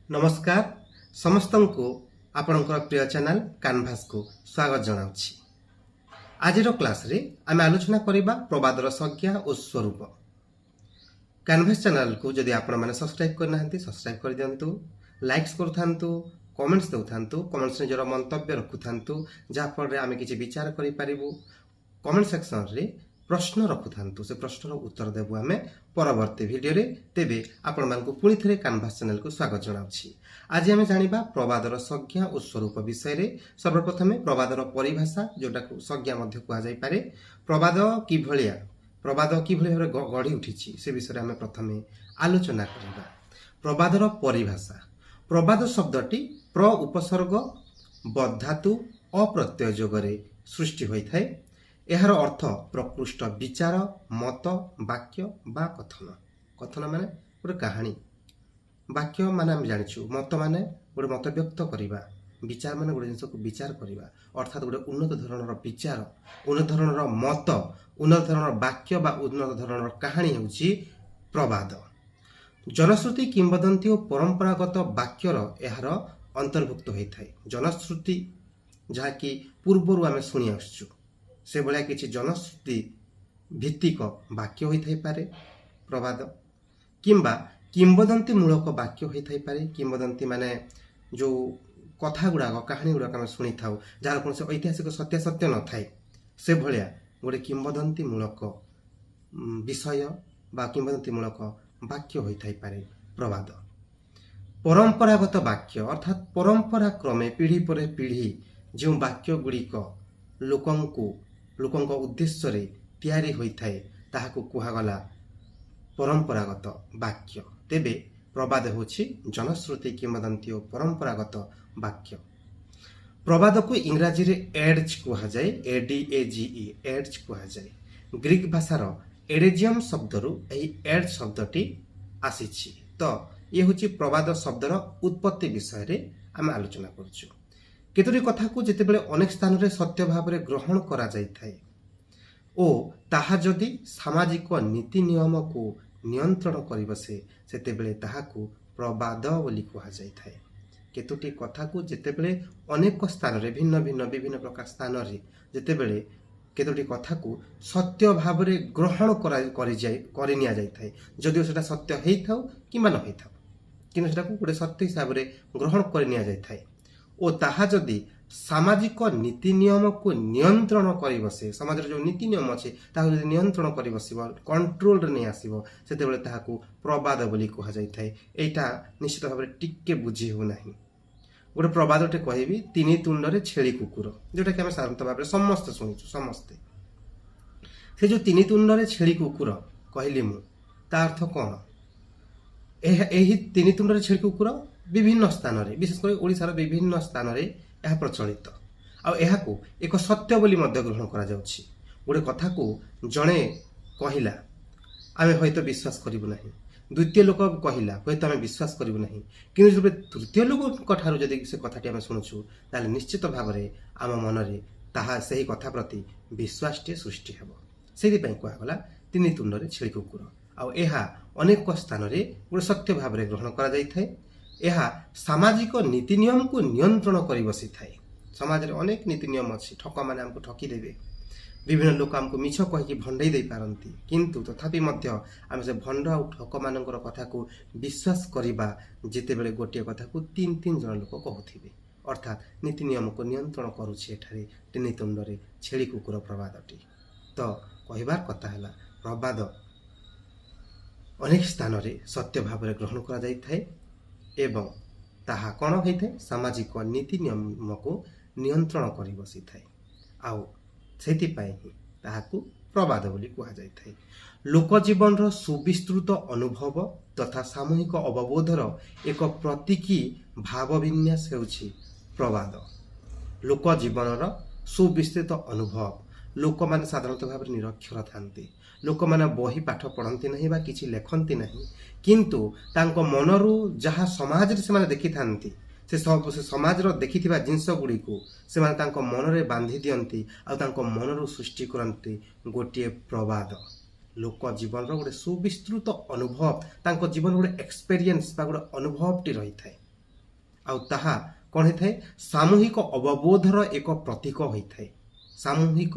नमस्कार समस्त को आपणकर प्रिय चैनल कैनभास को स्वागत जनाऊँगी। आज क्लास रे आम आलोचना करबा प्रवादर संज्ञा और स्वरूप। कैनभास चैनल को जदि आपण माने सब्सक्राइब करना सब्सक्राइब कर दियंतु, लाइक्स करूथांतु, कमेंट्स देउथांतु, कमेंट्स रे जरा मंतव्य रखुथांतु जा फल रे आमे किछि विचार करि परिबु। कमेंट सेक्शन रे प्रश्न रखुथांतु, से प्रश्नर उत्तर देबु आमे परवर्ती वीडियो रे। तेबे आपण मानकु पुनी थरे कैनभास चैनल को स्वागत जनाउछि। आज आमे जानिबा प्रवादर संज्ञा और स्वरूप विषय रे। सर्वप्रथम प्रवादर परिभाषा जोटा को संज्ञा मध्य कुआ जाय पारे। प्रवाद किभଳି गढ़ी उठिछि से विषय आमे प्रथमे आलोचना करिबा। प्रवादर परिभाषा। प्रवाद शब्दटी प्र उपसर्ग बद्धातु अप्रत्यय जोगरे सृष्टि होइथाय। एहार अर्थ प्रकृष्ट विचार, मत, वाक्य बा कथन। कथन माने गोटे कहानी, वाक्य माने आम जानिछु, मत माने गोटे मत व्यक्त करिबा, विचार माने गोटे जिनिस को विचार करिबा, अर्थात गोटे उन्नत धरणर विचार, उन्नत धरणर मत, उन्नत धरणर वाक्य बा उन्नत धरणर कहानी हेउछि प्रवाद। जनश्रुति, किंवदंती और परंपरागत वाक्यर एहार अंतर्भुक्त होइथाय। जनश्रुति जहा कि पूर्वरु आमे सुनि आसछु, से भलिया किछि जनश्रुति भित्तिक वाक्य होइथाय पारे प्रवाद, किंबा किंवदंती मूलक वाक्य होइथाय पारे। किंवदंती माने जो कथा गुड़ाक, कहानी गुड़ाक आमे सुनि थाउ जार कोनसे ऐतिहासिक सत्यासत्य न थाए, से भलिया गोटे किंवदंती मूलक विषय बा किंवदंती मूलक वाक्य होइथाय पारे प्रवाद। परंपरागत वाक्य अर्थात परंपरा क्रमे पीढ़ी पर पीढ़ी जो वाक्य गुड़िक लोकंक उद्देश्य रे तैयारी होइथाय ताहाकु कुहागला परंपरागत वाक्य। तेबे प्रवाद होछि जनश्रुति, किंवदंती और परंपरागत वाक्य। प्रवाद को इंग्राजी रे एड्ज कुहा जाय, ADAGE एड्ज कुहा जाय। ग्रीक भाषार एडेजियम शब्दरु एही एड्ज शब्दटी आसीछि। तो ये होछि प्रवाद शब्दर उत्पत्ति विषय रे आम आलोचना करछु। केतोरी कथा को जेतेबेले अनेक स्थान रे सत्य भाव रे ग्रहण करा जाय थाए ओ ताहा जदि सामाजिक नीति नियम को नियंत्रण करि बसे, सेतेबेले ताहाकु प्रवाद बोली कुहा जाय थाए। केतोटी कथा को जेतेबेले अनेक स्थान रे विभिन्न प्रकार स्थान रे जेतेबेले केतोटी कथा को सत्य भाव रे ग्रहण करि निया जाय थाए, जदिओ सेटा सत्य हेइ थाउ किंबा न हेइ थाउ, किंतु सेटा को गोटे सत्य हिसाब रे ग्रहण करि निया जाय थाए ओ ताहा जदि सामाजिक नीति नियम को नियंत्रण करि बसे, समाज रे जो नीति नियम अछि ताहा जदि नियंत्रण करि बसिबो, कंट्रोल रे नै आसीबो, सेतेबेले ताहाकु प्रवाद बोली कुहा जाय थाए। एटा निश्चित भाव रे टिके बुझी हो नाही। गोटे प्रवादटे कहबी, तीनी तुंड रे छेली कुकुर, जोटा कि हम साधारणत भाव रे समस्त सुनिछु समस्ते। से जो तीनी तुंड रे छेली कुकुर कहली मु, ता अर्थ कोन? एही तीनी तुंड रे छेली कुकुर विभिन्न स्थान रे, विशेषकर ओडिशार विभिन्न स्थान रे यह प्रचलित आ को एक सत्य बोली मध्य ग्रहण करा जाउछि। गोटे कथा को जणे कहिला आमे हयतो विश्वास करिबु नाही, द्वितीय लोक कहिला हयतो आमे विश्वास करिबु नाही, किंतु जब तृतीय लोक कठारु जदि से कथाटी आमे सुनुछु ताले निश्चित भाव रे आम मन रे ताहा सही कथा प्रति विश्वास टे सृष्टि हेबो। सेहि पई कुआ गला तीनी तुंड रे छेली कुकुर। आ एहा अनेक स्थान रे गोटे सत्य भाव रे ग्रहण करा जाय थाए। यह सामाजिक नीति नियम को नियंत्रण करि बसी थाए। समाज रे अनेक नीति नियम अछि, ठक माने हमको ठकी देबे, विभिन्न लोक हमको मिछ कहि कि भंडई दे पारंती, किंतु तथापि मध्य हम से भंड आ ठक मानकर कथा को विश्वास करिबा जेते बेले गोटिए कथा को तीन तीन जन लोक कहउथिबे, अर्थात नीति नियम को नियंत्रण करूछि एठारे तीनी तुंड रे छेली कुकुर प्रवादटी। तो कहिबार कथा हला प्रवाद अनेक स्थान रे सत्य भाव रे ग्रहण करा जाय थाए एवं ताहा कौन होइथे सामाजिक नीति नियम को नियंत्रण करि बसी थाए। आउ सेति पाई ही ताहाकु प्रवाद बोली कुहा जाय थाए। लोक जीवन रो सुविस्तृत अनुभव तथा सामूहिक अवबोधर एक प्रतीकी भाव विन्यास हेउछि प्रवाद। लोक जीवन रो सुविस्तृत अनुभव, लोक माने साधारणत भाव निरक्षर थांती, लोक माने बही पाठ पढ़ती नहीं बा किछि लेखंती नहीं, किंतु तांको मनरु जहा समाज रे से माने देखि थांती, से समाज रो देखिथिबा जिंस गुडी को से माने तांको मन रे बांधी दियंती आ तांको मनरु सृष्टि करंती गोटिए प्रवाद। लोक जीवन रो गोटे सुविस्तृत अनुभव, तांको जीवन गोटे एक्सपीरियंस बा गोटे अनुभवटी रही थाए। ଆଉ ତାହା କ'ଣ ହେଇଥାଏ? ସାମୂହିକ ଅବବୋଧର ଏକ ପ୍ରତୀକ ହୋଇଥାଏ। ସାମୂହିକ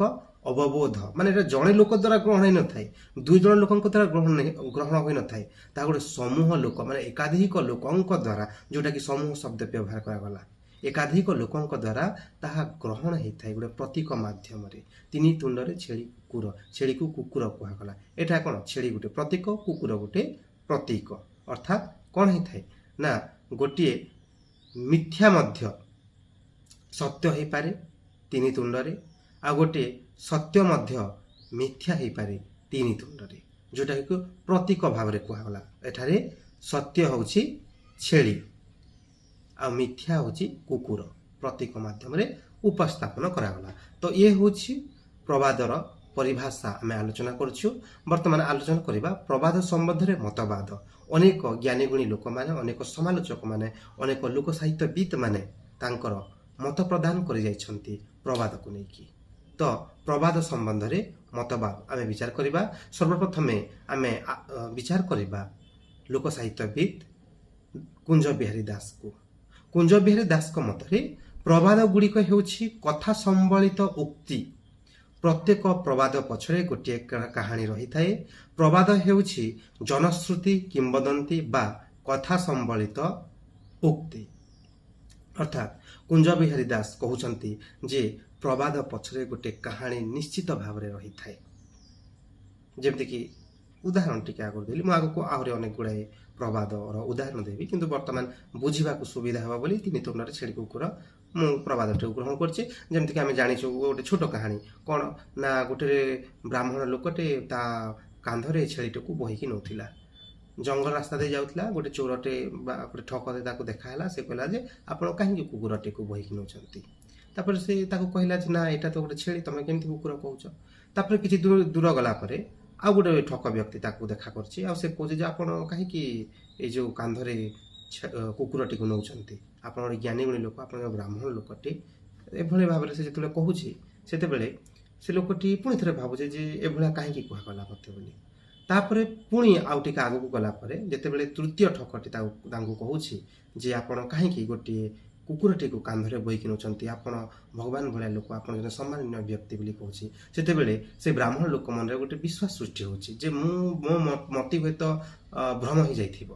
ଅବବୋଧ ମାନେ ଏଟା ଜଣେ ଲୋକ ଦ୍ୱାରା ଗ୍ରହଣ ହୋଇନଥାଏ, 2 ଜଣ ଲୋକଙ୍କ ଦ୍ୱାରା ଗ୍ରହଣ ହୋଇନଥାଏ। ତାହା ଗୋଟେ ସମୂହ ଲୋକ ମାନେ ଏକାଧିକ ଲୋକଙ୍କ ଦ୍ୱାରା, ଯୋଉଟାକି ସମୂହ ଶବ୍ଦ ବ୍ୟବହାର କରାଗଲା, ଏକାଧିକ ଲୋକଙ୍କ ଦ୍ୱାରା ତାହା ଗ୍ରହଣ ହେଇଥାଏ ଗୋଟେ ପ୍ରତୀକ ମାଧ୍ୟମରେ। 3 ତୁଣ୍ଡରେ ଛେଳି କୁକୁର, ଛେଳିକୁ କୁକୁର କୁହାଗଲା। ଏଟା କ'ଣ? ଛେଳି ଗୋଟେ ପ୍ରତୀକ, କୁକୁର ଗୋଟେ ପ୍ରତୀକ। ଅର୍ଥାତ୍ କ'ଣ ହେଇଥାଏ ନା ଗୋଟିଏ ମିଥ୍ୟା ମଧ୍ୟ ସତ୍ୟ ହେଇପାରେ 3 ତୁଣ୍ଡରେ, ଆଉ ଗୋଟିଏ ସତ୍ୟ ମଧ୍ୟ ମିଥ୍ୟା ହେଇପାରେ 3 ତୁଣ୍ଡରେ, ଯୋଉଟାକୁ ପ୍ରତୀକ ଭାବରେ କୁହାଗଲା। ଏଠାରେ ସତ୍ୟ ହେଉଛି ଛେଳି ଆଉ ମିଥ୍ୟା ହେଉଛି କୁକୁର, ପ୍ରତୀକ ମାଧ୍ୟମରେ ଉପସ୍ଥାପନ କରାଗଲା। ତ ଇଏ ହେଉଛି ପ୍ରବାଦର ପରିଭାଷା ଆମେ ଆଲୋଚନା କରୁଛୁ। ବର୍ତ୍ତମାନ ଆଲୋଚନା କରିବା ପ୍ରବାଦ ସମ୍ବନ୍ଧରେ ମତବାଦ। ଅନେକ ଜ୍ଞାନୀଗୁଣୀ ଲୋକମାନେ, ଅନେକ ସମାଲୋଚକମାନେ, ଅନେକ ଲୋକ ସାହିତ୍ୟବିତ୍ ମାନେ ତାଙ୍କର ମତ ପ୍ରଦାନ କରିଯାଇଛନ୍ତି ପ୍ରବାଦକୁ ନେଇକି। ତ ପ୍ରବାଦ ସମ୍ବନ୍ଧରେ ମତବାଦ ଆମେ ବିଚାର କରିବା। ସର୍ବପ୍ରଥମେ ଆମେ ବିଚାର କରିବା ଲୋକ ସାହିତ୍ୟବିତ୍ କୁଞ୍ଜ ବିହାରୀ ଦାସକୁ। କୁଞ୍ଜ ବିହାରୀ ଦାସଙ୍କ ମତରେ ପ୍ରବାଦ ଗୁଡ଼ିକ ହେଉଛି କଥା ସମ୍ବଳିତ ଉକ୍ତି। ପ୍ରତ୍ୟେକ ପ୍ରବାଦ ପଛରେ ଗୋଟିଏ କାହାଣୀ ରହିଥାଏ। ପ୍ରବାଦ ହେଉଛି ଜନଶ୍ରୁତି, କିମ୍ବଦନ୍ତୀ ବା କଥା ସମ୍ବଳିତ ଉକ୍ତି। ଅର୍ଥାତ୍ କୁଞ୍ଜ ବିହାରୀ ଦାସ କହୁଛନ୍ତି ଯେ ପ୍ରବାଦ ପଛରେ ଗୋଟେ କାହାଣୀ ନିଶ୍ଚିତ ଭାବରେ ରହିଥାଏ। ଯେମିତିକି ଉଦାହରଣ ଟିକେ ଆଗରୁ ଦେଲି, ମୁଁ ଆଗକୁ ଆହୁରି ଅନେକ ଗୁଡ଼ାଏ ପ୍ରବାଦର ଉଦାହରଣ ଦେବି, କିନ୍ତୁ ବର୍ତ୍ତମାନ ବୁଝିବାକୁ ସୁବିଧା ହେବ ବୋଲି 3 ତୁଣ୍ଡରେ ଛେଳି କୁକୁର ମୁଁ ପ୍ରବାଦଟିକୁ ଗ୍ରହଣ କରିଛି। ଯେମିତିକି ଆମେ ଜାଣିଛୁ ଗୋଟେ ଛୋଟ କାହାଣୀ କ'ଣ ନା ଗୋଟେ ବ୍ରାହ୍ମଣ ଲୋକଟେ ତା କାନ୍ଧରେ ଛେଳିଟିକୁ ବୋହିକି ନେଉଥିଲା। ଜଙ୍ଗଲ ରାସ୍ତା ଦେଇ ଯାଉଥିଲା, ଗୋଟେ ଚୋରଟେ ବା ଗୋଟେ ଠକଟେ ତାକୁ ଦେଖାହେଲା। ସେ କହିଲା ଯେ ଆପଣ କାହିଁକି କୁକୁରଟିକୁ ବୋହିକି ନେଉଛନ୍ତି? ତାପରେ ସେ ତାକୁ କହିଲା ଯେ ନା ଏଇଟା ତ ଗୋଟେ ଛେଳି, ତମେ କେମିତି କୁକୁର କହୁଛ? ତାପରେ କିଛି ଦୂର ଗଲା ପରେ ଆଉ ଗୋଟେ ଠକ ବ୍ୟକ୍ତି ତାକୁ ଦେଖା କରୁଛି, ଆଉ ସେ କହୁଛି ଯେ ଆପଣ କାହିଁକି ଏଇ ଯେଉଁ କାନ୍ଧରେ କୁକୁରଟିକୁ ନେଉଛନ୍ତି? ଆପଣ ଗୋଟେ ଜ୍ଞାନୀ ଗୁଣୀ ଲୋକ, ଆପଣ ବ୍ରାହ୍ମଣ ଲୋକଟି। ଏଭଳି ଭାବରେ ସେ ଯେତେବେଳେ କହୁଛି, ସେତେବେଳେ ସେ ଲୋକଟି ପୁଣି ଥରେ ଭାବୁଛି ଯେ ଏଭଳିଆ କାହିଁକି କୁହାଗଲା ମୋତେ ବୋଲି। ତାପରେ ପୁଣି ଆଉ ଟିକେ ଆଗକୁ ଗଲା ପରେ ଯେତେବେଳେ ତୃତୀୟ ଠକଟି ତାଙ୍କୁ କହୁଛି ଯେ ଆପଣ କାହିଁକି ଗୋଟିଏ କୁକୁରଟିକୁ କାନ୍ଧରେ ବୋହିକି ନେଉଛନ୍ତି? ଆପଣ ଭଗବାନ ଭଳିଆ ଲୋକ, ଆପଣ ଜଣେ ସମ୍ମାନନୀୟ ବ୍ୟକ୍ତି ବୋଲି କହୁଛି। ସେତେବେଳେ ସେ ବ୍ରାହ୍ମଣ ଲୋକ ମନରେ ଗୋଟେ ବିଶ୍ୱାସ ସୃଷ୍ଟି ହେଉଛି ଯେ ମୋ ମତି ହୁଏତ ଭ୍ରମ ହେଇଯାଇଥିବ,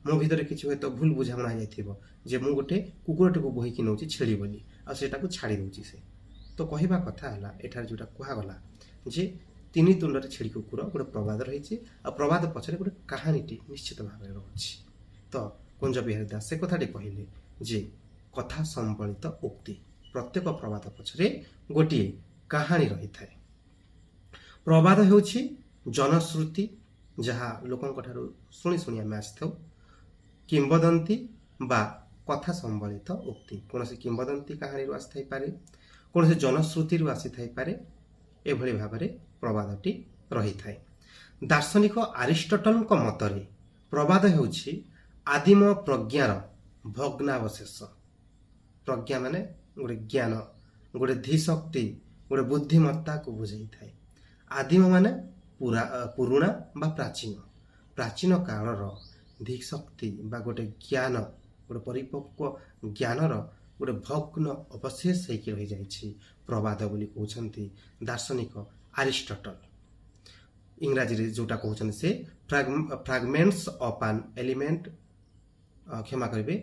ମୋ ଭିତରେ କିଛି ହୁଏତ ଭୁଲ ବୁଝାମଣା ହେଇଯାଇଥିବ ଯେ ମୁଁ ଗୋଟେ କୁକୁରଟିକୁ ବୋହିକି ନେଉଛି ଛେଳି ବୋଲି, ଆଉ ସେଟାକୁ ଛାଡ଼ି ଦେଉଛି ସେ। ତ କହିବା କଥା ହେଲା ଏଠାରେ ଯେଉଁଟା କୁହାଗଲା ଯେ 3 ତୁଣ୍ଡରେ ଛେଳି କୁକୁର ଗୋଟେ ପ୍ରବାଦ ରହିଛି, ଆଉ ପ୍ରବାଦ ପଛରେ ଗୋଟେ କାହାଣୀଟି ନିଶ୍ଚିତ ଭାବରେ ରହୁଛି। ତ କୁଞ୍ଜ ବିହାରୀ ଦାସ ସେ କଥାଟି କହିଲେ ଯେ କଥା ସମ୍ବଳିତ ଉକ୍ତି, ପ୍ରତ୍ୟେକ ପ୍ରବାଦ ପଛରେ ଗୋଟିଏ କାହାଣୀ ରହିଥାଏ। ପ୍ରବାଦ ହେଉଛି ଜନଶ୍ରୁତି, ଯାହା ଲୋକଙ୍କ ଠାରୁ ଶୁଣି ଶୁଣି ଆମେ ଆସିଥାଉ। କିମ୍ବଦନ୍ତୀ ବା କଥା ସମ୍ବଳିତ ଉକ୍ତି, କୌଣସି କିମ୍ବଦନ୍ତୀ କାହାଣୀରୁ ଆସିଥାଇପାରେ, କୌଣସି ଜନଶ୍ରୁତିରୁ ଆସିଥାଇପାରେ। ଏଭଳି ଭାବରେ ପ୍ରବାଦଟି ରହିଥାଏ। ଦାର୍ଶନିକ ଆରିଷ୍ଟଟଲଙ୍କ ମତରେ ପ୍ରବାଦ ହେଉଛି ଆଦିମ ପ୍ରଜ୍ଞାର ଭଗ୍ନାବଶେଷ। ପ୍ରଜ୍ଞା ମାନେ ଗୋଟେ ଜ୍ଞାନ, ଗୋଟେ ଧୀଶକ୍ତି, ଗୋଟେ ବୁଦ୍ଧିମତ୍ତାକୁ ବୁଝାଇଥାଏ। ଆଦିମ ମାନେ ପୁରୁଣା ବା ପ୍ରାଚୀନ କାଳର ଧୀଶକ୍ତି ବା ଗୋଟେ ଜ୍ଞାନ, ଗୋଟେ ପରିପକ୍ୱ ଜ୍ଞାନର ଗୋଟେ ଭଗ୍ନ ଅବଶେଷ ହେଇକି ରହିଯାଇଛି ପ୍ରବାଦ ବୋଲି କହୁଛନ୍ତି ଦାର୍ଶନିକ ଆରିଷ୍ଟଟଲ। ଇଂରାଜୀରେ ଯୋଉଟା କହୁଛନ୍ତି ସେ ଫ୍ରାଗମେଣ୍ଟସ୍ ଅଫ୍ ଆନ୍ ଏଲିମେଣ୍ଟ, କ୍ଷମା କରିବେ,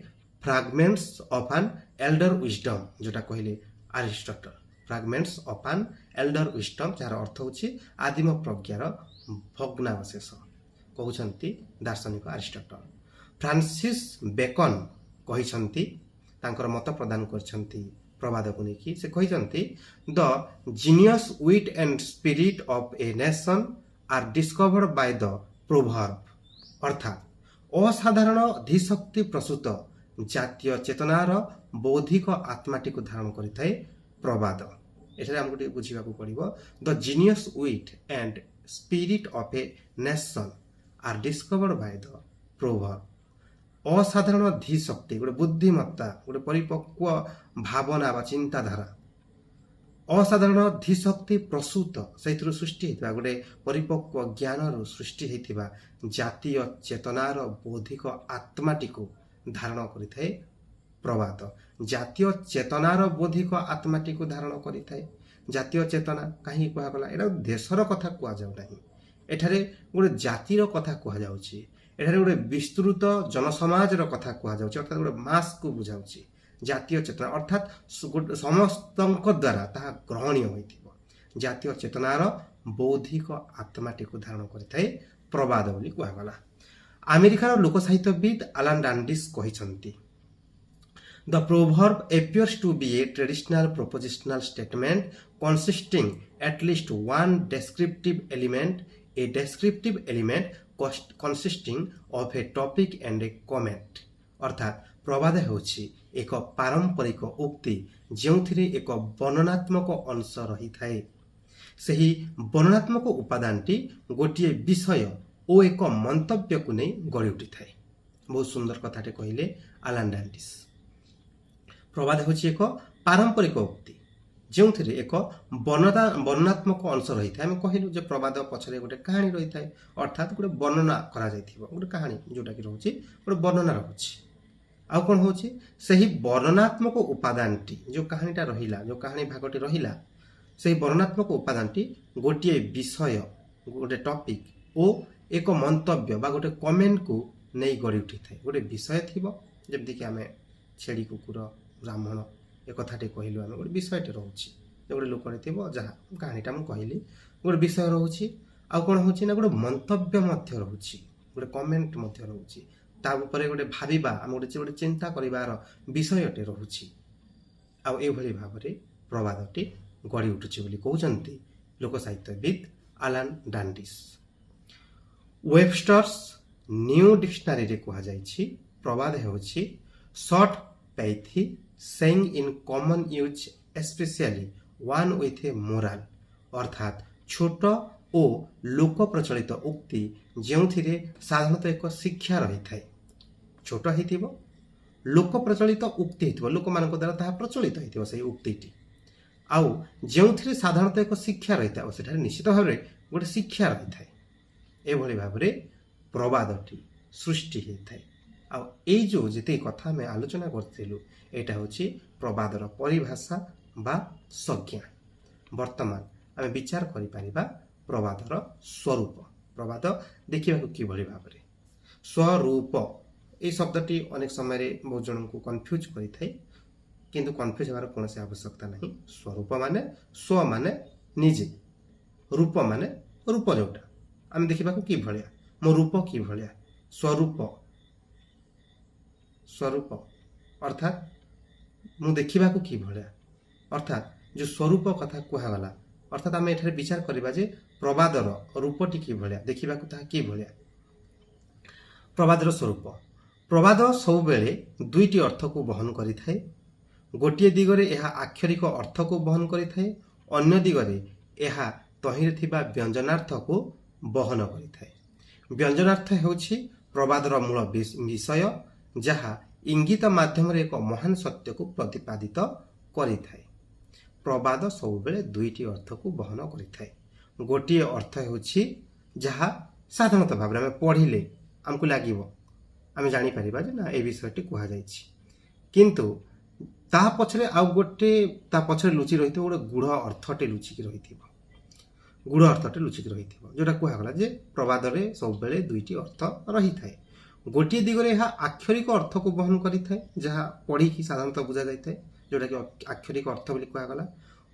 fragments of an elder wisdom, ଯୋଉଟା କହିଲେ Aristotle. Fragments of an elder wisdom, ଯାହାର ଅର୍ଥ ହେଉଛି ଆଦିମ ପ୍ରଜ୍ଞାର ଭଗ୍ନାବଶେଷ, କହୁଛନ୍ତି ଦାର୍ଶନିକ ଆରିଷ୍ଟଟଲ। ଫ୍ରାନ୍ସିସ୍ ବେକନ କହିଛନ୍ତି, ତାଙ୍କର ମତ ପ୍ରଦାନ କରିଛନ୍ତି ପ୍ରବାଦକୁ ନେଇକି। ସେ କହିଛନ୍ତି the genius wit and spirit of a nation are discovered by the proverb. ଅର୍ଥାତ୍ ଅସାଧାରଣ ଧୀଶକ୍ତି ପ୍ରସୂତ ଜାତୀୟ ଚେତନାର ବୌଦ୍ଧିକ ଆତ୍ମାଟିକୁ ଧାରଣ କରିଥାଏ ପ୍ରବାଦ। ଏଠାରେ ଆମକୁ ଟିକେ ବୁଝିବାକୁ ପଡ଼ିବ, the genius wit and spirit of a nation are discovered by the proverb. ଅସାଧାରଣ ଧୀଶକ୍ତି, ଗୋଟେ ବୁଦ୍ଧିମତ୍ତା, ଗୋଟେ ପରିପକ୍ୱ ଭାବନା ବା ଚିନ୍ତାଧାରା, ଅସାଧାରଣ ଧୀଶକ୍ତି ପ୍ରସୂତ, ସେଇଥିରୁ ସୃଷ୍ଟି ହେଇଥିବା ଗୋଟେ ପରିପକ୍ୱ ଜ୍ଞାନରୁ ସୃଷ୍ଟି ହେଇଥିବା ଜାତୀୟ ଚେତନାର ବୌଦ୍ଧିକ ଆତ୍ମାଟିକୁ ଧାରଣ କରିଥାଏ ପ୍ରବାଦ ଜାତୀୟ ଚେତନାର ବୌଦ୍ଧିକ ଆତ୍ମାଟିକୁ ଧାରଣ କରିଥାଏ। ଜାତୀୟ ଚେତନା କାହିଁକି କୁହାଗଲା? ଏଇଟା ଦେଶର କଥା କୁହାଯାଉ ନାହିଁ, ଏଠାରେ ଗୋଟେ ଜାତିର କଥା କୁହାଯାଉଛି। ଏଠାରେ ଗୋଟେ ବିସ୍ତୃତ ଜନସମାଜର କଥା କୁହାଯାଉଛି, ଅର୍ଥାତ୍ ଗୋଟେ ମାସକୁ ବୁଝାଉଛି। ଜାତୀୟ ଚେତନା ଅର୍ଥାତ୍ ସମସ୍ତଙ୍କ ଦ୍ୱାରା ତାହା ଗ୍ରହଣୀୟ ହୋଇଥିବ। ଜାତୀୟ ଚେତନାର ବୌଦ୍ଧିକ ଆତ୍ମାଟିକୁ ଧାରଣ କରିଥାଏ ପ୍ରବାଦ ବୋଲି କୁହାଗଲା। ଆମେରିକାର ଲୋକସାହିତ୍ୟବିତ୍ ଆଲାନ୍ ଡାଣ୍ଡିସ୍ କହିଛନ୍ତି, The proverb appears to be a traditional propositional statement consisting at least one descriptive element, a descriptive element consisting of a topic and a comment. ଅର୍ଥାତ୍ ପ୍ରବାଦ ହେଉଛି ଏକ ପାରମ୍ପରିକ ଉକ୍ତି ଯେଉଁଥିରେ ଏକ ବର୍ଣ୍ଣନାତ୍ମକ ଅଂଶ ରହିଥାଏ। ସେହି ବର୍ଣ୍ଣନାତ୍ମକ ଉପାଦାନଟି ଗୋଟିଏ ବିଷୟ ଓ ଏକ ମନ୍ତବ୍ୟକୁ ନେଇ ଗଢ଼ି ଉଠିଥାଏ। ବହୁତ ସୁନ୍ଦର କଥାଟେ କହିଲେ ଆଲାନ୍ ଡାଣ୍ଡିସ୍। ପ୍ରବାଦ ହେଉଛି ଏକ ପାରମ୍ପରିକ ଉକ୍ତି ଯେଉଁଥିରେ ଏକ ବର୍ଣ୍ଣନାତ୍ମକ ଅଂଶ ରହିଥାଏ। ଆମେ କହିଲୁ ଯେ ପ୍ରବାଦ ପଛରେ ଗୋଟେ କାହାଣୀ ରହିଥାଏ, ଅର୍ଥାତ୍ ଗୋଟେ ବର୍ଣ୍ଣନା କରାଯାଇଥିବ, ଗୋଟେ କାହାଣୀ ଯେଉଁଟାକି ରହୁଛି, ଗୋଟେ ବର୍ଣ୍ଣନା ରହୁଛି। ଆଉ କ'ଣ ହେଉଛି? ସେହି ବର୍ଣ୍ଣନାତ୍ମକ ଉପାଦାନଟି, ଯେଉଁ କାହାଣୀଟା ରହିଲା, ଯେଉଁ କାହାଣୀ ଭାଗଟି ରହିଲା, ସେହି ବର୍ଣ୍ଣନାତ୍ମକ ଉପାଦାନଟି ଗୋଟିଏ ବିଷୟ, ଗୋଟେ ଟପିକ୍ ଓ ଏକ ମନ୍ତବ୍ୟ ବା ଗୋଟେ କମେଣ୍ଟକୁ ନେଇ ଗଢ଼ି ଉଠିଥାଏ। ଗୋଟେ ବିଷୟ ଥିବ, ଯେମିତିକି ଆମେ ଛେଳି, କୁକୁର, ବ୍ରାହ୍ମଣ ଏ କଥାଟି କହିଲୁ, ଆମେ ଗୋଟେ ବିଷୟଟେ ରହୁଛି। ଗୋଟେ ଲୋକଟେ ଥିବ, ଯାହା କାହାଣୀଟା ମୁଁ କହିଲି, ଗୋଟେ ବିଷୟ ରହୁଛି। ଆଉ କ'ଣ ହେଉଛି ନା ଗୋଟେ ମନ୍ତବ୍ୟ ମଧ୍ୟ ରହୁଛି, ଗୋଟେ କମେଣ୍ଟ ମଧ୍ୟ ରହୁଛି। ତା ଉପରେ ଗୋଟେ ଭାବିବା, ଆମେ ଗୋଟେ ଚିନ୍ତା କରିବାର ବିଷୟଟେ ରହୁଛି। ଆଉ ଏଇଭଳି ଭାବରେ ପ୍ରବାଦଟି ଗଢ଼ି ଉଠୁଛି ବୋଲି କହୁଛନ୍ତି ଲୋକସାହିତ୍ୟବିତ୍ ଆଲାନ୍ ଡାଣ୍ଡିସ୍। ୱେବଷ୍ଟର୍ସ ନ୍ୟୁ ଡିକ୍ସନାରୀରେ କୁହାଯାଇଛି ପ୍ରବାଦ ହେଉଛି short ପୈଥି saying in common use especially one with a moral, ଅର୍ଥାତ୍ ଛୋଟ ଓ ଲୋକ ପ୍ରଚଳିତ ଉକ୍ତି ଯେଉଁଥିରେ ସାଧାରଣତଃ ଏକ ଶିକ୍ଷା ରହିଥାଏ। ଛୋଟ ହେଇଥିବ, ଲୋକ ପ୍ରଚଳିତ ଉକ୍ତି ହେଇଥିବ, ଲୋକମାନଙ୍କ ଦ୍ୱାରା ତାହା ପ୍ରଚଳିତ ହେଇଥିବ ସେହି ଉକ୍ତିଟି, ଆଉ ଯେଉଁଥିରେ ସାଧାରଣତଃ ଏକ ଶିକ୍ଷା ରହିଥାଏ, ଆଉ ସେଠାରେ ନିଶ୍ଚିତ ଭାବରେ ଗୋଟେ ଶିକ୍ଷା ରହିଥାଏ। ଏଭଳି ଭାବରେ ପ୍ରବାଦଟି ସୃଷ୍ଟି ହେଇଥାଏ। ଆଉ ଏଇ ଯେଉଁ ଯେତିକି କଥା ଆମେ ଆଲୋଚନା କରିଥିଲୁ, ଏଇଟା ହେଉଛି ପ୍ରବାଦର ପରିଭାଷା ବା ସଂଜ୍ଞା। ବର୍ତ୍ତମାନ ଆମେ ବିଚାର କରିପାରିବା ପ୍ରବାଦର ସ୍ୱରୂପ। ପ୍ରବାଦ ଦେଖିବାକୁ କିଭଳି ଭାବରେ? ସ୍ୱରୂପ এই ଶବ୍ଦଟି ଅନେକ ସମୟରେ ବହୁତ ଜଣଙ୍କୁ କନଫ୍ୟୁଜ୍ କରିଥାଏ, କିନ୍ତୁ କନଫ୍ୟୁଜ୍ ହେବାର କୌଣସି ଆବଶ୍ୟକତା ନାହିଁ। ସ୍ୱରୂପ ମାନେ ସ୍ୱ ମାନେ ନିଜେ, ରୂପ ମାନେ ରୂପ ଯେଉଁଟା, ଆମେ ଦେଖିବାକୁ କିଭଳିଆ, ମୋ ରୂପ କିଭଳିଆ। ସ୍ୱରୂପ, ସ୍ୱରୂପ ଅର୍ଥାତ୍ ମୁଁ ଦେଖିବାକୁ କିଭଳିଆ, ଅର୍ଥାତ୍ ଯେଉଁ ସ୍ୱରୂପ କଥା କୁହାଗଲା, ଅର୍ଥାତ୍ ଆମେ ଏଠାରେ ବିଚାର କରିବା ଯେ ପ୍ରବାଦର ରୂପଟି କିଭଳିଆ, ଦେଖିବାକୁ ତାହା କିଭଳିଆ। ପ୍ରବାଦର ସ୍ୱରୂପ। ପ୍ରବାଦ ସବୁବେଳେ ଦୁଇଟି ଅର୍ଥକୁ ବହନ କରିଥାଏ। ଗୋଟିଏ ଦିଗରେ ଏହା ଆକ୍ଷରିକ ଅର୍ଥକୁ ବହନ କରିଥାଏ, ଅନ୍ୟ ଦିଗରେ ଏହା ତହିଁରେ ଥିବା ବ୍ୟଞ୍ଜନାର୍ଥକୁ ବହନ କରିଥାଏ। ବ୍ୟଞ୍ଜନାର୍ଥ ହେଉଛି ପ୍ରବାଦର ମୂଳ ବିଷୟ, ଯାହା ଇଙ୍ଗିତ ମାଧ୍ୟମରେ ଏକ ମହାନ ସତ୍ୟକୁ ପ୍ରତିପାଦିତ କରିଥାଏ। ପ୍ରବାଦ ସବୁବେଳେ ଦୁଇଟି ଅର୍ଥକୁ ବହନ କରିଥାଏ। ଗୋଟିଏ ଅର୍ଥ ହେଉଛି ଯାହା ସାଧାରଣତଃ ଭାବରେ ଆମେ ପଢ଼ିଲେ ଆମକୁ ଲାଗିବ, ଆମେ ଜାଣିପାରିବା ଯେ ନା ଏ ବିଷୟଟି କୁହାଯାଇଛି, କିନ୍ତୁ ତା ପଛରେ ଆଉ ଗୋଟେ, ତା ପଛରେ ଲୁଚି ରହିଥିବ ଗୋଟେ ଗୂଢ଼ ଅର୍ଥଟେ ଲୁଚିକି ରହିଥିବ, ଗୂଢ଼ ଅର୍ଥଟେ ଲୁଚିକି ରହିଥିବ, ଯେଉଁଟା କୁହାଗଲା ଯେ ପ୍ରବାଦରେ ସବୁବେଳେ ଦୁଇଟି ଅର୍ଥ ରହିଥାଏ। ଗୋଟିଏ ଦିଗରେ ଏହା ଆକ୍ଷରିକ ଅର୍ଥକୁ ବହନ କରିଥାଏ, ଯାହା ପଢ଼ିକି ସାଧାରଣତଃ ବୁଝାଯାଇଥାଏ, ଯେଉଁଟାକି ଆକ୍ଷରିକ ଅର୍ଥ ବୋଲି କୁହାଗଲା।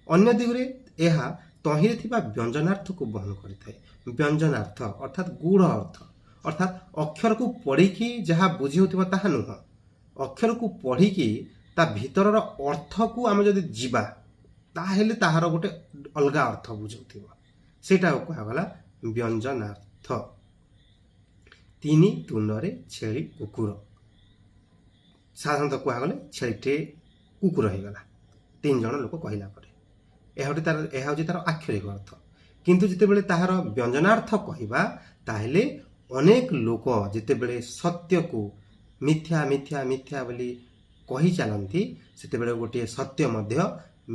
ଅନ୍ୟ ଦିଗରେ ଏହା ତହିଁରେ ଥିବା ବ୍ୟଞ୍ଜନାର୍ଥକୁ ବହନ କରିଥାଏ। ବ୍ୟଞ୍ଜନାର୍ଥ ଅର୍ଥାତ୍ ଗୂଢ଼ ଅର୍ଥ, ଅର୍ଥାତ୍ ଅକ୍ଷରକୁ ପଢ଼ିକି ଯାହା ବୁଝି ହେଉଥିବ ତାହା ନୁହଁ, ଅକ୍ଷରକୁ ପଢ଼ିକି ତା ଭିତରର ଅର୍ଥକୁ ଆମେ ଯଦି ଯିବା, ତାହେଲେ ତାହାର ଗୋଟେ ଅଲଗା ଅର୍ଥ ବୁଝାଉଥିବ, ସେଇଟା କୁହାଗଲା ବ୍ୟଞ୍ଜନାର୍ଥ। ତିନି ତୁଣ୍ଡରେ ଛେଳି କୁକୁର, ସାଧାରଣତଃ କୁହାଗଲେ ଛେଳିଟେ କୁକୁର ହେଇଗଲା 3 ଜଣ ଲୋକ କହିଲା ପରେ, ଏହା ହେଉଛି ତାର ଆକ୍ଷରିକ ଅର୍ଥ। କିନ୍ତୁ ଯେତେବେଳେ ତାହାର ବ୍ୟଞ୍ଜନାର୍ଥ କହିବା, ତାହେଲେ ଅନେକ ଲୋକ ଯେତେବେଳେ ସତ୍ୟକୁ ମିଥ୍ୟା ମିଥ୍ୟା ମିଥ୍ୟା ବୋଲି କହି ଚାଲନ୍ତି, ସେତେବେଳେ ଗୋଟିଏ ସତ୍ୟ ମଧ୍ୟ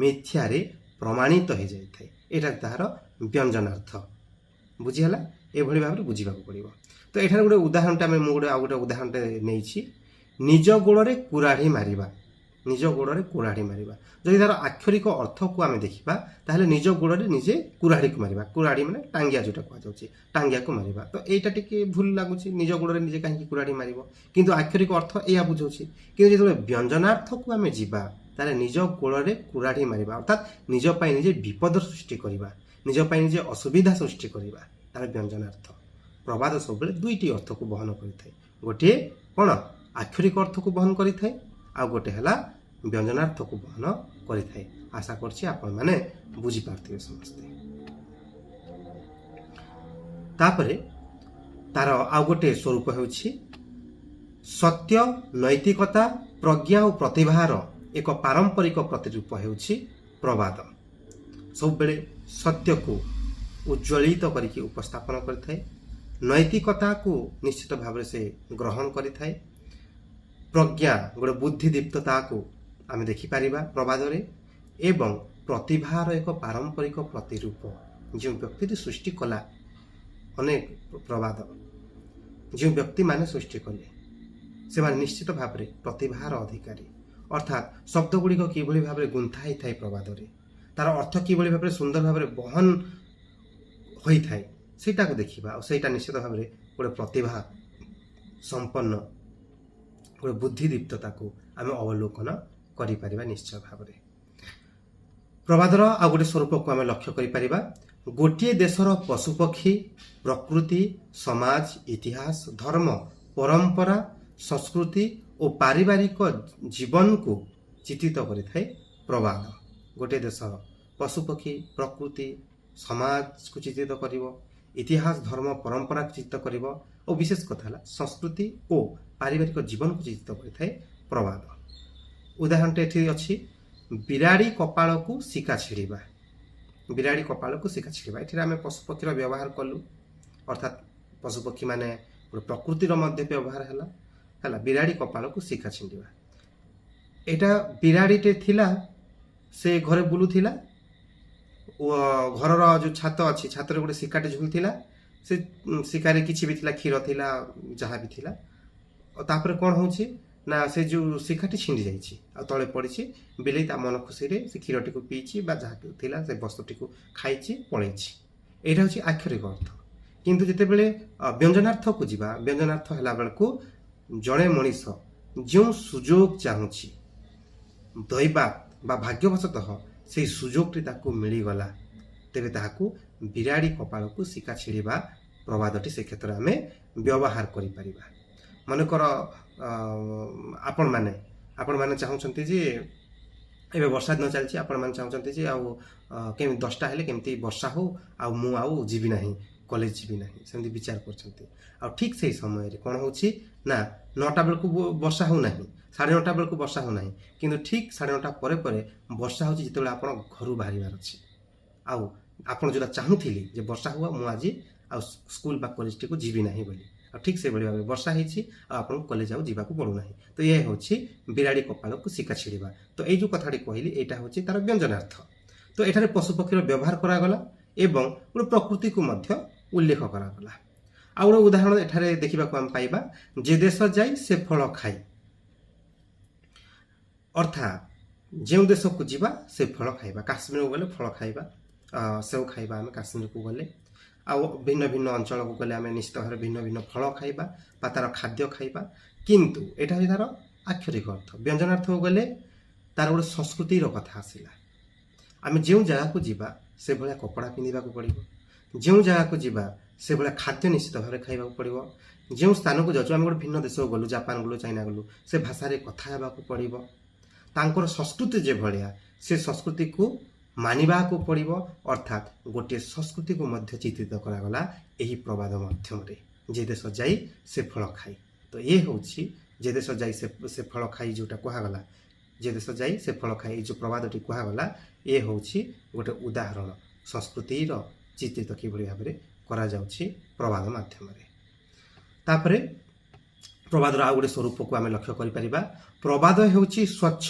ମିଥ୍ୟାରେ ପ୍ରମାଣିତ ହୋଇଯାଇଥାଏ। ଏଇଟା ତାହାର ବ୍ୟଞ୍ଜନାର୍ଥ। ବୁଝିହେଲା? ଏଭଳି ଭାବରେ ବୁଝିବାକୁ ପଡ଼ିବ। ତ ଏଠାରେ ଗୋଟେ ଉଦାହରଣଟେ ମୁଁ ଆଉ ଗୋଟେ ଉଦାହରଣଟେ ନେଇଛି। ନିଜ ଗୋଡ଼ରେ କୁରାଢ଼ୀ ମାରିବା। ନିଜ ଗୋଡ଼ରେ କୁରାଢ଼ୀ ମାରିବା। ଯଦି ତାର ଆକ୍ଷରିକ ଅର୍ଥକୁ ଆମେ ଦେଖିବା ତାହେଲେ ନିଜ ଗୋଡ଼ରେ ନିଜେ କୁରାଢ଼ୀକୁ ମାରିବା। କୁରାଢ଼ୀ ମାନେ ଟାଙ୍ଗିଆ ଯେଉଁଟା କୁହାଯାଉଛି, ଟାଙ୍ଗିଆକୁ ମାରିବା। ତ ଏଇଟା ଟିକେ ଭୁଲ ଲାଗୁଛି, ନିଜ ଗୋଡ଼ରେ ନିଜେ କାହିଁକି କୁରାଢ଼ୀ ମାରିବ, କିନ୍ତୁ ଆକ୍ଷରିକ ଅର୍ଥ ଏଇଆ ବୁଝଉଛି। କିନ୍ତୁ ଯେତେବେଳେ ବ୍ୟଞ୍ଜନାର୍ଥକୁ ଆମେ ଯିବା ତାହେଲେ ନିଜ ଗୋଡ଼ରେ କୁରାଢ଼ୀ ମାରିବା ଅର୍ଥାତ୍ ନିଜ ପାଇଁ ନିଜେ ବିପଦ ସୃଷ୍ଟି କରିବା, ନିଜ ପାଇଁ ନିଜେ ଅସୁବିଧା ସୃଷ୍ଟି କରିବା, ତାର ବ୍ୟଞ୍ଜନାର୍ଥ। ପ୍ରବାଦ ସବୁବେଳେ ଦୁଇଟି ଅର୍ଥକୁ ବହନ କରିଥାଏ। ଗୋଟିଏ କ'ଣ ଆକ୍ଷରିକ ଅର୍ଥକୁ ବହନ କରିଥାଏ, ଆଉ ଗୋଟେ ହେଲା ବ୍ୟଞ୍ଜନାର୍ଥକୁ ବହନ କରିଥାଏ। ଆଶା କରୁଛି ଆପଣମାନେ ବୁଝିପାରୁଥିବେ ସମସ୍ତେ। ତାପରେ ତାର ଆଉ ଗୋଟେ ସ୍ୱରୂପ ହେଉଛି ସତ୍ୟ, ନୈତିକତା, ପ୍ରଜ୍ଞା ଓ ପ୍ରତିଭାର ଏକ ପାରମ୍ପରିକ ପ୍ରତିରୂପ ହେଉଛି ପ୍ରବାଦ। ସବୁବେଳେ ସତ୍ୟକୁ ଉଜ୍ଜ୍ୱଳିତ କରିକି ଉପସ୍ଥାପନ କରିଥାଏ, ନୈତିକତାକୁ ନିଶ୍ଚିତ ଭାବରେ ସେ ଗ୍ରହଣ କରିଥାଏ, ପ୍ରଜ୍ଞା ଗୋଟେ ବୁଦ୍ଧିଦୀପ୍ତତାକୁ ଆମେ ଦେଖିପାରିବା ପ୍ରବାଦରେ, ଏବଂ ପ୍ରତିଭାର ଏକ ପାରମ୍ପରିକ ପ୍ରତିରୂପ। ଯେଉଁ ବ୍ୟକ୍ତିଟି ସୃଷ୍ଟି କଲା ଅନେକ ପ୍ରବାଦ, ଯେଉଁ ବ୍ୟକ୍ତିମାନେ ସୃଷ୍ଟି କଲେ ସେମାନେ ନିଶ୍ଚିତ ଭାବରେ ପ୍ରତିଭାର ଅଧିକାରୀ। ଅର୍ଥାତ୍ ଶବ୍ଦ ଗୁଡ଼ିକ କିଭଳି ଭାବରେ ଗୁନ୍ଥା ହେଇଥାଏ ପ୍ରବାଦରେ, ତାର ଅର୍ଥ କିଭଳି ଭାବରେ ସୁନ୍ଦର ଭାବରେ ବହନ ହୋଇଥାଏ ସେଇଟାକୁ ଦେଖିବା। ଆଉ ସେଇଟା ନିଶ୍ଚିତ ଭାବରେ ଗୋଟେ ପ୍ରତିଭା ସମ୍ପନ୍ନ, ଗୋଟେ ବୁଦ୍ଧିଦୀପ୍ତତାକୁ ଆମେ ଅବଲୋକନ କରିପାରିବା ନିଶ୍ଚୟ ଭାବରେ। ପ୍ରବାଦର ଆଉ ଗୋଟେ ସ୍ୱରୂପକୁ ଆମେ ଲକ୍ଷ୍ୟ କରିପାରିବା। ଗୋଟିଏ ଦେଶର ପଶୁପକ୍ଷୀ, ପ୍ରକୃତି, ସମାଜ, ଇତିହାସ, ଧର୍ମ, ପରମ୍ପରା, ସଂସ୍କୃତି ଓ ପାରିବାରିକ ଜୀବନକୁ ଚିତ୍ରିତ କରିଥାଏ ପ୍ରବାଦ। ଗୋଟିଏ ଦେଶର ପଶୁପକ୍ଷୀ, ପ୍ରକୃତି, ସମାଜକୁ ଚିତ୍ରିତ କରିବ, ଇତିହାସ, ଧର୍ମ, ପରମ୍ପରାକୁ ଚିତ୍ରିତ କରିବ, ଓ ବିଶେଷ କଥା ହେଲା ସଂସ୍କୃତି ଓ ପାରିବାରିକ ଜୀବନକୁ ଚିତ୍ରିତ କରିଥାଏ ପ୍ରବାଦ। ଉଦାହରଣଟେ ଏଠି ଅଛି, ବିରାଡ଼ି କପାଳକୁ ଶିକା ଛିଡ଼ିବା। ବିରାଡ଼ି କପାଳକୁ ଶିକା ଛିଡ଼ିବା, ଏଥିରେ ଆମେ ପଶୁପକ୍ଷୀର ବ୍ୟବହାର କଲୁ, ଅର୍ଥାତ୍ ପଶୁପକ୍ଷୀମାନେ ଗୋଟେ ପ୍ରକୃତିର ମଧ୍ୟ ବ୍ୟବହାର ହେଲା। ବିରାଡ଼ି କପାଳକୁ ଶିକା ଛିଣ୍ଡିବା, ଏଇଟା ବିରାଡ଼ିଟେ ଥିଲା, ସେ ଘରେ ବୁଲୁଥିଲା, ଘରର ଯେଉଁ ଛାତ ଅଛି ଛାତରେ ଗୋଟେ ଶିକାଟେ ଝୁଲୁଥିଲା, ସେ ଶିକାରେ କିଛି ବି ଥିଲା, କ୍ଷୀର ଥିଲା, ଯାହା ବି ଥିଲା। ତାପରେ କ'ଣ ହେଉଛି ନା ସେ ଯେଉଁ ଶିକାଟି ଛିଣ୍ଡି ଯାଇଛି ଆଉ ତଳେ ପଡ଼ିଛି, ବିଲେଇ ତା ମନ ଖୁସିରେ ସେ କ୍ଷୀରଟିକୁ ପିଇଛି ବା ଯାହା ଥିଲା ସେ ବସ୍ତୁଟିକୁ ଖାଇଛି, ପଳେଇଛି। ଏଇଟା ହେଉଛି ଆକ୍ଷରିକ ଅର୍ଥ। କିନ୍ତୁ ଯେତେବେଳେ ବ୍ୟଞ୍ଜନାର୍ଥକୁ ଯିବା, ବ୍ୟଞ୍ଜନାର୍ଥ ହେଲା ବେଳକୁ ଜଣେ ମଣିଷ ଯେଉଁ ସୁଯୋଗ ଚାହୁଁଛି, ଦୈବାତ୍ ବା ଭାଗ୍ୟବଶତଃ ସେହି ସୁଯୋଗଟି ତାକୁ ମିଳିଗଲା, ତେବେ ତାହାକୁ ବିରାଡ଼ି କପାଳକୁ ଶିକା ଛିଡ଼ିବା ପ୍ରବାଦଟି ସେ କ୍ଷେତ୍ରରେ ଆମେ ବ୍ୟବହାର କରିପାରିବା। ମନେକର ଆପଣମାନେ ଚାହୁଁଛନ୍ତି ଯେ ଏବେ ବର୍ଷା ଦିନ ଚାଲିଛି, ଆପଣମାନେ ଚାହୁଁଛନ୍ତି ଯେ ଆଉ କେମିତି 10ଟା ହେଲେ କେମିତି ବର୍ଷା ହଉ, ଆଉ ମୁଁ ଆଉ ଯିବି ନାହିଁ, କଲେଜ ଯିବି ନାହିଁ, ସେମିତି ବିଚାର କରୁଛନ୍ତି। ଆଉ ଠିକ୍ ସେହି ସମୟରେ କ'ଣ ହେଉଛି ନା 9ଟା ବେଳକୁ ବର୍ଷା ହେଉନାହିଁ, 9:30 ବେଳକୁ ବର୍ଷା ହେଉନାହିଁ, କିନ୍ତୁ ଠିକ୍ 9:30 ପରେ ପରେ ବର୍ଷା ହେଉଛି ଯେତେବେଳେ ଆପଣ ଘରୁ ବାହାରିବାର ଅଛି। ଆଉ ଆପଣ ଯେଉଁଟା ଚାହୁଁଥିଲେ ଯେ ବର୍ଷା ହୁଅ, ମୁଁ ଆଜି ଆଉ ସ୍କୁଲ ବା କଲେଜଟିକୁ ଯିବି ନାହିଁ ବୋଲି, ଆଉ ଠିକ୍ ସେଭଳି ଭାବରେ ବର୍ଷା ହେଇଛି, ଆଉ ଆପଣଙ୍କୁ କଲେଜ ଆଉ ଯିବାକୁ ପଡ଼ୁନାହିଁ। ତ ଏହା ହେଉଛି ବିରାଡ଼ି କପାଳକୁ ଶିକା ଛିଡ଼ିବା। ତ ଏଇ ଯେଉଁ କଥାଟି କହିଲି, ଏଇଟା ହେଉଛି ତାର ବ୍ୟଞ୍ଜନାର୍ଥ। ତ ଏଠାରେ ପଶୁପକ୍ଷୀର ବ୍ୟବହାର କରାଗଲା ଏବଂ ଗୋଟେ ପ୍ରକୃତିକୁ ମଧ୍ୟ ଉଲ୍ଲେଖ କରାଗଲା। ଆଉ ଗୋଟେ ଉଦାହରଣ ଏଠାରେ ଦେଖିବାକୁ ଆମେ ପାଇବା, ଯେ ଦେଶ ଯାଇ ସେ ଫଳ ଖାଇ। ଅର୍ଥାତ୍ ଯେଉଁ ଦେଶକୁ ଯିବା ସେ ଫଳ ଖାଇବା। କାଶ୍ମୀରକୁ ଗଲେ ଫଳ ଖାଇବା, ସେଉ ଖାଇବା ଆମେ କାଶ୍ମୀରକୁ ଗଲେ, ଆଉ ଭିନ୍ନ ଭିନ୍ନ ଅଞ୍ଚଳକୁ ଗଲେ ଆମେ ନିଶ୍ଚିତ ଭାବରେ ଭିନ୍ନ ଭିନ୍ନ ଫଳ ଖାଇବା ବା ତାର ଖାଦ୍ୟ ଖାଇବା। କିନ୍ତୁ ଏଇଟା ହେଉଛି ତାର ଆକ୍ଷରିକ ଅର୍ଥ। ବ୍ୟଞ୍ଜନାର୍ଥକୁ ଗଲେ ତାର ଗୋଟେ ସଂସ୍କୃତିର କଥା ଆସିଲା। ଆମେ ଯେଉଁ ଜାଗାକୁ ଯିବା ସେଭଳିଆ କପଡ଼ା ପିନ୍ଧିବାକୁ ପଡ଼ିବ, ଯେଉଁ ଜାଗାକୁ ଯିବା ସେଭଳିଆ ଖାଦ୍ୟ ନିଶ୍ଚିତ ଭାବରେ ଖାଇବାକୁ ପଡ଼ିବ। ଯେଉଁ ସ୍ଥାନକୁ ଯାଉଛୁ, ଆମେ ଗୋଟେ ଭିନ୍ନ ଦେଶକୁ ଗଲୁ, ଜାପାନ ଗଲୁ, ଚାଇନା ଗଲୁ, ସେ ଭାଷାରେ କଥା ହେବାକୁ ପଡ଼ିବ। ତାଙ୍କର ସଂସ୍କୃତି ଯେଭଳିଆ ସେ ସଂସ୍କୃତିକୁ ମାନିବାକୁ ପଡ଼ିବ। ଅର୍ଥାତ୍ ଗୋଟିଏ ସଂସ୍କୃତିକୁ ମଧ୍ୟ ଚିତ୍ରିତ କରାଗଲା ଏହି ପ୍ରବାଦ ମାଧ୍ୟମରେ, ଯେ ଦେଶ ଯାଇ ସେ ଫଳ ଖାଇ। ତ ଏ ହେଉଛି ଯେ ଦେଶ ଯାଇ ସେ ଫଳ ଖାଇ ଯେଉଁଟା କୁହାଗଲା, ଯେ ଦେଶ ଯାଇ ସେ ଫଳ ଖାଇ, ଏ ଯେଉଁ ପ୍ରବାଦଟି କୁହାଗଲା, ଏ ହେଉଛି ଗୋଟେ ଉଦାହରଣ ସଂସ୍କୃତିର ଚିତ୍ରିତ କିଭଳି ଭାବରେ କରାଯାଉଛି ପ୍ରବାଦ ମାଧ୍ୟମରେ। ତାପରେ ପ୍ରବାଦର ଆଉ ଗୋଟେ ସ୍ୱରୂପକୁ ଆମେ ଲକ୍ଷ୍ୟ କରିପାରିବା। ପ୍ରବାଦ ହେଉଛି ସ୍ୱଚ୍ଛ,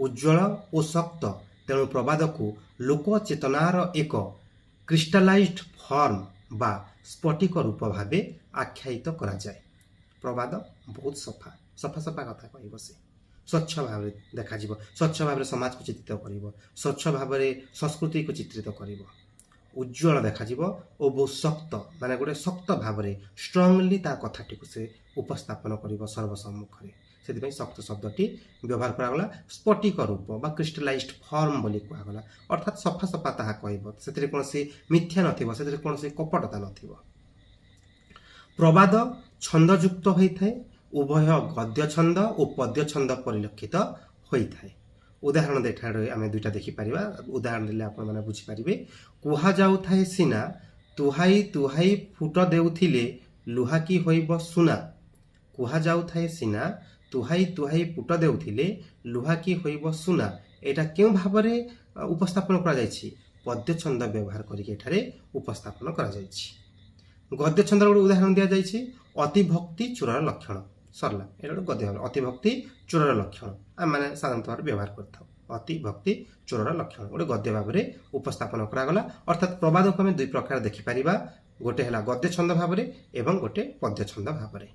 ଉଜ୍ଜ୍ୱଳ ଓ ଶକ୍ତ। ତେଣୁ ପ୍ରବାଦକୁ ଲୋକ ଚେତନାର ଏକ କ୍ରିଷ୍ଟାଲାଇଜ୍ଡ ଫର୍ମ ବା ସ୍ଫଟିକ ରୂପ ଭାବେ ଆଖ୍ୟାୟିତ କରାଯାଏ। ପ୍ରବାଦ ବହୁତ ସଫା କଥା କହିବ ସେ, ସ୍ୱଚ୍ଛ ଭାବରେ ଦେଖାଯିବ, ସ୍ୱଚ୍ଛ ଭାବରେ ସମାଜକୁ ଚିତ୍ରିତ କରିବ, ସ୍ୱଚ୍ଛ ଭାବରେ ସଂସ୍କୃତିକୁ ଚିତ୍ରିତ କରିବ, ଉଜ୍ଜଳ ଦେଖାଯିବ ଓ ବହୁତ ଶକ୍ତ ମାନେ ଗୋଟେ ଶକ୍ତ ଭାବରେ ଷ୍ଟ୍ରଙ୍ଗଲି ତା କଥାଟିକୁ ସେ ଉପସ୍ଥାପନ କରିବ ସର୍ବସମ୍ମୁଖରେ। ସେଥିପାଇଁ ଶକ୍ତ ଶବ୍ଦଟି ବ୍ୟବହାର କରାଗଲା। ସ୍ଫଟିକ ରୂପ ବା କ୍ରିଷ୍ଟାଲାଇଜ୍ଡ ଫର୍ମ ବୋଲି କୁହାଗଲା, ଅର୍ଥାତ୍ ସଫା ସଫା ତାହା କହିବ, ସେଥିରେ କୌଣସି ମିଥ୍ୟା ନଥିବ, ସେଥିରେ କୌଣସି କପଟତା ନଥିବ। ପ୍ରବାଦ ଛନ୍ଦଯୁକ୍ତ ହୋଇଥାଏ, ଉଭୟ ଗଦ୍ୟ ଛନ୍ଦ ଓ ପଦ୍ୟ ଛନ୍ଦ ପରିଲକ୍ଷିତ ହୋଇଥାଏ। ଉଦାହରଣ ଏଠାରେ ଆମେ ଦୁଇଟା ଦେଖିପାରିବା। ଉଦାହରଣ ଦେଲେ ଆପଣମାନେ ବୁଝିପାରିବେ। କୁହାଯାଉଥାଏ ସିନା ତୁହାଇ ତୁହାଇ ଫୁଟ ଦେଉଥିଲେ ଲୁହା କି ହୋଇବ ସୁନା। କୁହାଯାଉଥାଏ ସିନା ତୁହାଇ ତୁହାଇ ଫୁଟ ଦେଉଥିଲେ ଲୁହା କି ହୋଇବ ସୁନା। ଏଇଟା କେଉଁ ଭାବରେ ଉପସ୍ଥାପନ କରାଯାଇଛି? ପଦ୍ୟ ଛନ୍ଦ ବ୍ୟବହାର କରିକି ଏଠାରେ ଉପସ୍ଥାପନ କରାଯାଇଛି। ଗଦ୍ୟ ଛନ୍ଦର ଗୋଟେ ଉଦାହରଣ ଦିଆଯାଇଛି, ଅତିଭକ୍ତି ଚୋରର ଲକ୍ଷଣ। ସରିଲା, ଏଇଟା ଗୋଟେ ଗଦ୍ୟ ଭାବରେ ଅତିଭକ୍ତି ଚୋରର ଲକ୍ଷଣ ଆମେମାନେ ସାଧାରଣତଃ ଭାବରେ ବ୍ୟବହାର କରିଥାଉ। ଅତିଭକ୍ତି ଚୋରର ଲକ୍ଷଣ ଗୋଟେ ଗଦ୍ୟ ଭାବରେ ଉପସ୍ଥାପନ କରାଗଲା। ଅର୍ଥାତ୍ ପ୍ରବାଦକୁ ଆମେ ଦୁଇ ପ୍ରକାର ଦେଖିପାରିବା, ଗୋଟେ ହେଲା ଗଦ୍ୟ ଛନ୍ଦ ଭାବରେ ଏବଂ ଗୋଟେ ପଦ୍ୟ ଛନ୍ଦ ଭାବରେ।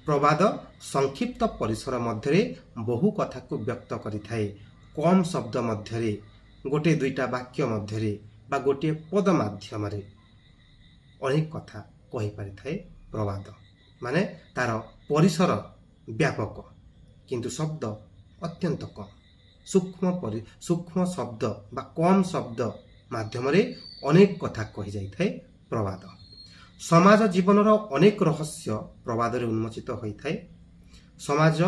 ପ୍ରବାଦ ସଂକ୍ଷିପ୍ତ ପରିସର ମଧ୍ୟରେ ବହୁ କଥାକୁ ବ୍ୟକ୍ତ କରିଥାଏ। କମ୍ ଶବ୍ଦ ମଧ୍ୟରେ, ଗୋଟିଏ ଦୁଇଟା ବାକ୍ୟ ମଧ୍ୟରେ ବା ଗୋଟିଏ ପଦ ମାଧ୍ୟମରେ ଅନେକ କଥା କହିପାରିଥାଏ ପ୍ରବାଦ। ମାନେ ତାର ପରିସର ବ୍ୟାପକ କିନ୍ତୁ ଶବ୍ଦ ଅତ୍ୟନ୍ତ କମ୍। ସୂକ୍ଷ୍ମ ଶବ୍ଦ ବା କମ୍ ଶବ୍ଦ ମାଧ୍ୟମରେ ଅନେକ କଥା କହିଯାଇଥାଏ ପ୍ରବାଦ। ସମାଜ ଜୀବନର ଅନେକ ରହସ୍ୟ ପ୍ରବାଦରେ ଉନ୍ମୋଚିତ ହୋଇଥାଏ। ସମାଜ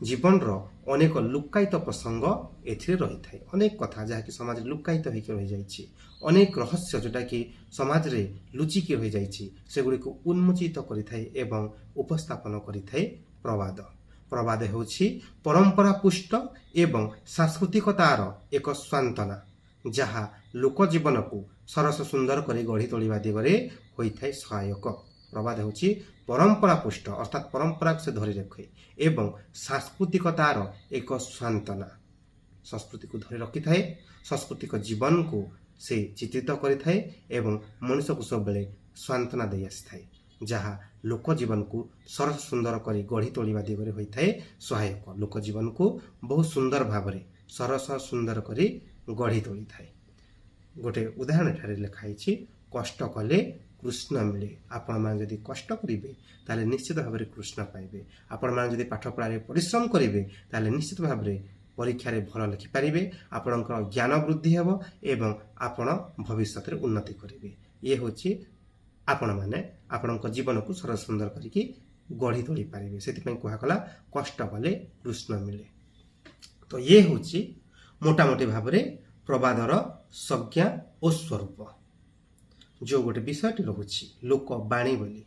ଜୀବନର ଅନେକ ଲୁକାୟିତ ପ୍ରସଙ୍ଗ ଏଥିରେ ରହିଥାଏ। ଅନେକ କଥା ଯାହାକି ସମାଜରେ ଲୁକାୟିତ ହୋଇକି ରହିଯାଇଛି, ଅନେକ ରହସ୍ୟ ଯେଉଁଟାକି ସମାଜରେ ଲୁଚିକି ରହିଯାଇଛି, ସେଗୁଡ଼ିକୁ ଉନ୍ମୋଚିତ କରିଥାଏ ଏବଂ ଉପସ୍ଥାପନ କରିଥାଏ ପ୍ରବାଦ। ପ୍ରବାଦ ହେଉଛି ପରମ୍ପରା ପୁଷ୍ଟ ଏବଂ ସାଂସ୍କୃତିକତାର ଏକ ସାନ୍ତ୍ୱନା, ଯାହା ଲୋକ ଜୀବନକୁ ସରସ ସୁନ୍ଦର କରି ଗଢ଼ି ତୋଳିବା ଦିଗରେ ହୋଇଥାଏ ସହାୟକ। ପ୍ରବାଦ ହେଉଛି ପରମ୍ପରା ପୁଷ୍ଟ ଅର୍ଥାତ୍ ପରମ୍ପରାକୁ ସେ ଧରି ରଖେ ଏବଂ ସାଂସ୍କୃତିକତାର ଏକ ସାନ୍ତ୍ୱନା, ସଂସ୍କୃତିକୁ ଧରି ରଖିଥାଏ, ସାଂସ୍କୃତିକ ଜୀବନକୁ ସେ ଚିତ୍ରିତ କରିଥାଏ ଏବଂ ମଣିଷକୁ ସବୁବେଳେ ସାନ୍ତ୍ୱନା ଦେଇ ଆସିଥାଏ, ଯାହା ଲୋକ ଜୀବନକୁ ସରସ ସୁନ୍ଦର କରି ଗଢ଼ି ତୋଳିବା ଦିଗରେ ହୋଇଥାଏ ସହାୟକ। ଲୋକ ଜୀବନକୁ ବହୁତ ସୁନ୍ଦର ଭାବରେ ସରସ ସୁନ୍ଦର କରି ଗଢ଼ି ତୋଳିଥାଏ। ଗୋଟେ ଉଦାହରଣ ଏଠାରେ ଲେଖା ହେଇଛି, କଷ୍ଟ କଲେ କୃଷ୍ଣ ମିଳେ। ଆପଣମାନେ ଯଦି କଷ୍ଟ କରିବେ ତାହେଲେ ନିଶ୍ଚିତ ଭାବରେ କୃଷ୍ଣ ପାଇବେ। ଆପଣମାନେ ଯଦି ପାଠ ପଢ଼ାରେ ପରିଶ୍ରମ କରିବେ ତାହେଲେ ନିଶ୍ଚିତ ଭାବରେ ପରୀକ୍ଷାରେ ଭଲ ଲେଖିପାରିବେ, ଆପଣଙ୍କର ଜ୍ଞାନ ବୃଦ୍ଧି ହେବ ଏବଂ ଆପଣ ଭବିଷ୍ୟତରେ ଉନ୍ନତି କରିବେ। ଇଏ ହେଉଛି ଆପଣମାନେ ଆପଣଙ୍କ ଜୀବନକୁ ସରସ ସୁନ୍ଦର କରିକି ଗଢ଼ି ତୋଳି ପାରିବେ। ସେଥିପାଇଁ କୁହାଗଲା କଷ୍ଟ କଲେ କୃଷ୍ଣ ମିଳେ। ତ ଇଏ ହେଉଛି ମୋଟାମୋଟି ଭାବରେ ପ୍ରବାଦର ସଂଜ୍ଞା ଓ ସ୍ୱରୂପ। ଯେଉଁ ଗୋଟେ ବିଷୟଟି ରହୁଛି ଲୋକବାଣୀ ବୋଲି,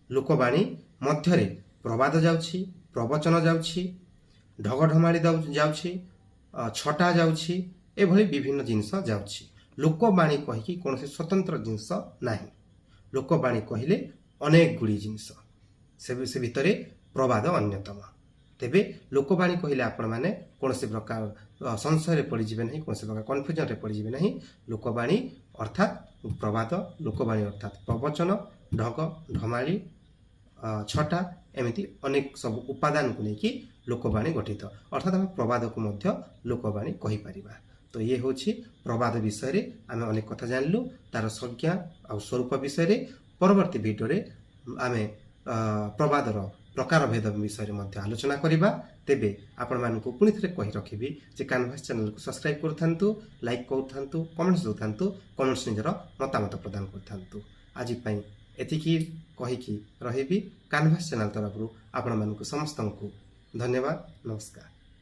ଲୋକବାଣୀ ମଧ୍ୟରେ ପ୍ରବାଦ ଯାଉଛି, ପ୍ରବଚନ ଯାଉଛି, ଢଗଢମାଳି ଯାଉଛି, ଛଟା ଯାଉଛି, ଏଭଳି ବିଭିନ୍ନ ଜିନିଷ ଯାଉଛି। ଲୋକବାଣୀ କହିକି କୌଣସି ସ୍ୱତନ୍ତ୍ର ଜିନିଷ ନାହିଁ। ଲୋକବାଣୀ କହିଲେ ଅନେକ ଗୁଡ଼ିଏ ଜିନିଷ, ସେ ଭିତରେ ପ୍ରବାଦ ଅନ୍ୟତମ। ତେବେ ଲୋକବାଣୀ କହିଲେ ଆପଣମାନେ କୌଣସି ପ୍ରକାର ସଂଶୟରେ ପଡ଼ିଯିବେ ନାହିଁ, କୌଣସି ପ୍ରକାର କନଫ୍ୟୁଜନରେ ପଡ଼ିଯିବେ ନାହିଁ। ଲୋକବାଣୀ ଅର୍ଥାତ୍ ପ୍ରବାଦ, ଲୋକବାଣୀ ଅର୍ଥାତ୍ ପ୍ରବଚନ, ଢଗ ଢମାଳି, ଛଟା, ଏମିତି ଅନେକ ସବୁ ଉପାଦାନକୁ ନେଇକି ଲୋକବାଣୀ ଗଠିତ। ଅର୍ଥାତ୍ ଆମେ ପ୍ରବାଦକୁ ମଧ୍ୟ ଲୋକବାଣୀ କହିପାରିବା। ତ ଇଏ ହେଉଛି ପ୍ରବାଦ ବିଷୟରେ ଆମେ ଅନେକ କଥା ଜାଣିଲୁ, ତାର ସଂଜ୍ଞା ଆଉ ସ୍ୱରୂପ ବିଷୟରେ। ପରବର୍ତ୍ତୀ ଭିଡ଼ିଓରେ ଆମେ ପ୍ରବାଦର ପ୍ରକାରଭେଦ ବିଷୟରେ ମଧ୍ୟ ଆଲୋଚନା କରିବା। ତେବେ ଆପଣମାନଙ୍କୁ ପୁଣି ଥରେ କହି ରଖିବି ଯେ କାନଭାସ ଚ୍ୟାନେଲକୁ ସବସ୍କ୍ରାଇବ୍ କରୁଥାନ୍ତୁ, ଲାଇକ୍ କରୁଥାନ୍ତୁ, କମେଣ୍ଟସ୍ ଦେଉଥାନ୍ତୁ, କମେଣ୍ଟସ୍ ନିଜର ମତାମତ ପ୍ରଦାନ କରିଥାନ୍ତୁ। ଆଜି ପାଇଁ ଏତିକି କହିକି ରହିବି। କାନଭାସ ଚ୍ୟାନେଲ ତରଫରୁ ଆପଣମାନଙ୍କୁ ସମସ୍ତଙ୍କୁ ଧନ୍ୟବାଦ, ନମସ୍କାର।